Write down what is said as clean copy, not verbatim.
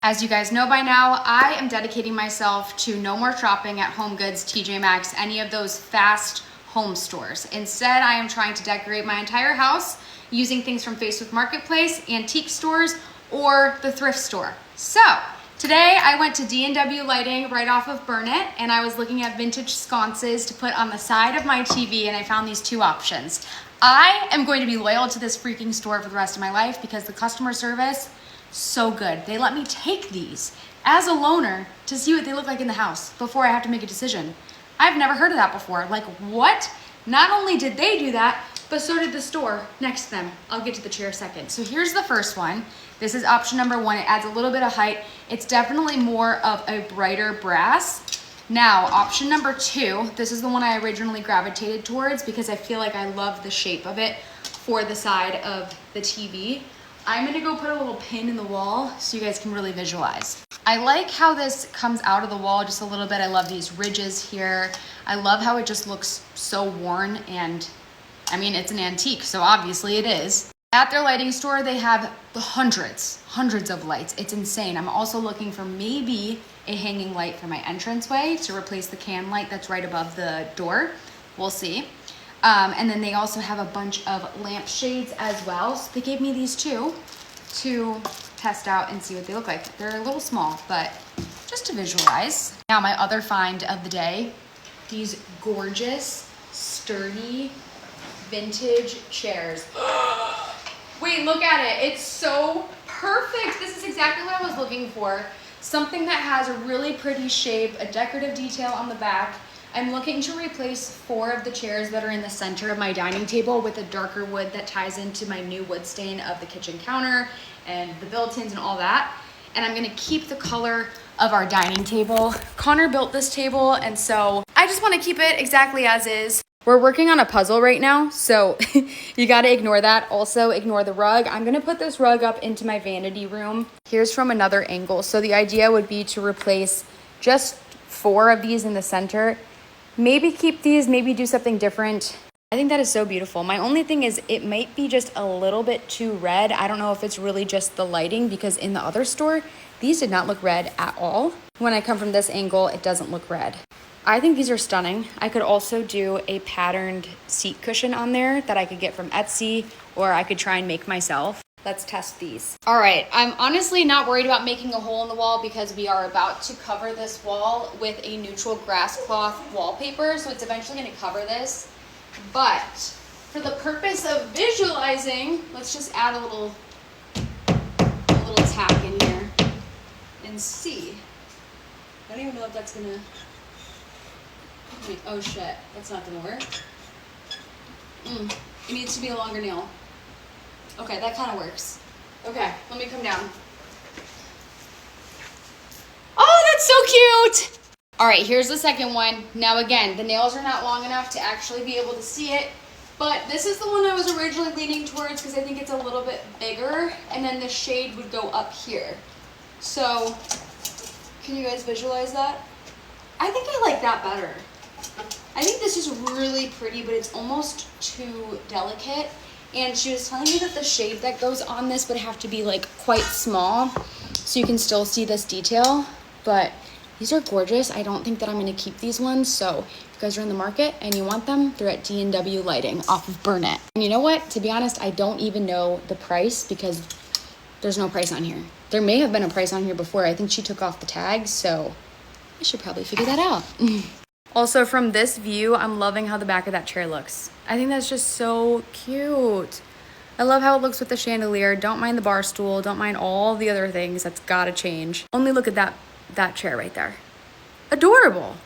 As you guys know by now, I am dedicating myself to no more shopping at HomeGoods, TJ Maxx, any of those fast home stores. Instead, I am trying to decorate my entire house using things from Facebook Marketplace, antique stores, or the thrift store. So, today I went to D&W Lighting right off of Burnett, and I was looking at vintage sconces to put on the side of my TV, and I found these two options. I am going to be loyal to this freaking store for the rest of my life because the customer service, so good. They let me take these as a loaner to see what they look like in the house before I have to make a decision. I've never heard of that before. Like, what? Not only did they do that, but so did the store next to them. I'll get to the chair second. So here's the first one. This is option number one. It adds a little bit of height. It's definitely more of a brighter brass. Now, option number two, this is the one I originally gravitated towards because I feel like I love the shape of it for the side of the TV. I'm gonna go put a little pin in the wall so you guys can really visualize. I like how this comes out of the wall just a little bit. I love these ridges here. I love how it just looks so worn, and I mean, it's an antique, so obviously it is. At their lighting store, they have hundreds of lights. It's insane. I'm also looking for maybe a hanging light for my entranceway to replace the can light that's right above the door. We'll see. And then they also have a bunch of lampshades as well. So they gave me these two to test out and see what they look like. They're a little small, but just to visualize. Now my other find of the day, these gorgeous, sturdy, vintage chairs. Wait, look at it. It's so perfect. This is exactly what I was looking for. Something that has a really pretty shape, a decorative detail on the back. I'm looking to replace 4 of the chairs that are in the center of my dining table with a darker wood that ties into my new wood stain of the kitchen counter and the built-ins and all that. And I'm gonna keep the color of our dining table. Connor built this table, and so I just wanna keep it exactly as is. We're working on a puzzle right now, so you gotta ignore that. Also ignore the rug. I'm gonna put this rug up into my vanity room. Here's from another angle. So the idea would be to replace just 4 of these in the center. Maybe keep these, maybe do something different. I think that is so beautiful. My only thing is it might be just a little bit too red. I don't know if it's really just the lighting, because in the other store, these did not look red at all. When I come from this angle, it doesn't look red. I think these are stunning. I could also do a patterned seat cushion on there that I could get from Etsy, or I could try and make myself. Let's test these. All right, I'm honestly not worried about making a hole in the wall because we are about to cover this wall with a neutral grass cloth wallpaper, so it's eventually gonna cover this. But for the purpose of visualizing, let's just add a little tack in here and see. I don't even know if that's gonna, oh shit, that's not gonna work. It needs to be a longer nail. Okay, that kind of works. Okay, let me come down. Oh, that's so cute! All right, here's the second one. Now again, the nails are not long enough to actually be able to see it, but this is the one I was originally leaning towards because I think it's a little bit bigger, and then the shade would go up here. So, can you guys visualize that? I think I like that better. I think this is really pretty, but it's almost too delicate. And she was telling me that the shade that goes on this would have to be like quite small so you can still see this detail, but these are gorgeous. I don't think that I'm gonna keep these ones, so if you guys are in the market and you want them, they're at D&W Lighting off of Burnett. And you know what? To be honest, I don't even know the price because there's no price on here. There may have been a price on here before. I think she took off the tag, so I should probably figure that out. Also, from this view, I'm loving how the back of that chair looks. I think that's just so cute. I love how it looks with the chandelier. Don't mind the bar stool. Don't mind all the other things. That's gotta change. Only look at that chair right there. Adorable.